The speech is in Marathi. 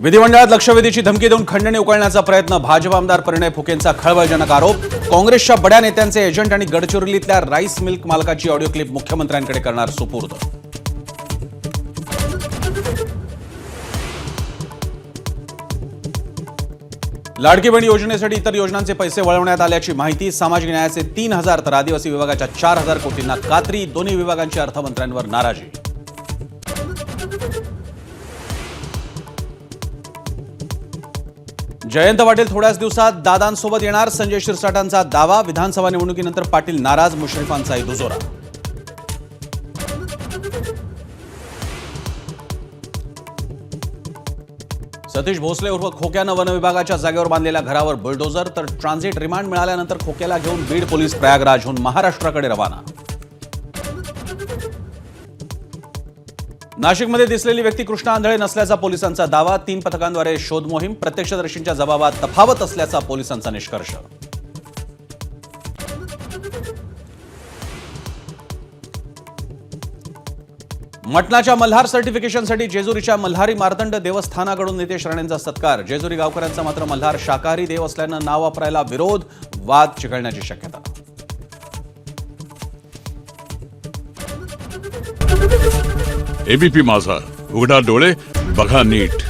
विधिमंडळात लक्षवेधीची धमकी देऊन खंडणी उकळण्याचा प्रयत्न. भाजप आमदार परिणय फुकेंचा खळबळजनक आरोप. काँग्रेसच्या बड्या नेत्यांचे एजंट आणि गडचिरोलीतल्या राईस मिल्क मालकाची ऑडिओ क्लिप मुख्यमंत्र्यांकडे करणार सुपूर्द. लाडकी बहीण योजनेसाठी इतर योजनांचे पैसे वळवण्यात आल्याची माहिती. सामाजिक न्यायाचे 3,000 तर आदिवासी विभागाच्या 4,000 कोटींना कात्री. दोन्ही विभागांची अर्थमंत्र्यांवर नाराजी. जयंत पाटील थोड्याच दिवसात दादांसोबत येणार. संजय शिरसाटांचा दावा. विधानसभा निवडणुकीनंतर पाटील नाराज. मुश्रीफांचाही दुजोरा. सतीश भोसले उर्फ खोक्यानं वनविभागाच्या जागेवर बांधलेल्या घरावर बुलडोजर. तर ट्रान्झिट रिमांड मिळाल्यानंतर खोक्याला घेऊन बीड पोलीस प्रयागराजहून महाराष्ट्राकडे रवाना. नाशिकमध्ये दिसलेली व्यक्ती कृष्णा आंधळे नसल्याचा पोलिसांचा दावा. 3 पथकांद्वारे शोध मोहीम. प्रत्यक्षदर्शींच्या जबाबात तफावत असल्याचा पोलिसांचा निष्कर्ष. मटणाच्या मल्हार सर्टिफिकेशनसाठी जेजुरीच्या मल्हारी मार्तंड देवस्थानाकडून नितेश राणेंचा सत्कार. जेजुरी गावकऱ्यांचा मात्र मल्हार शाकाहारी देव असल्यानं नाव वापरायला विरोध. वाद चिघळण्याची शक्यता. एबीपी माझा, उघडा डोळे बघा नीट.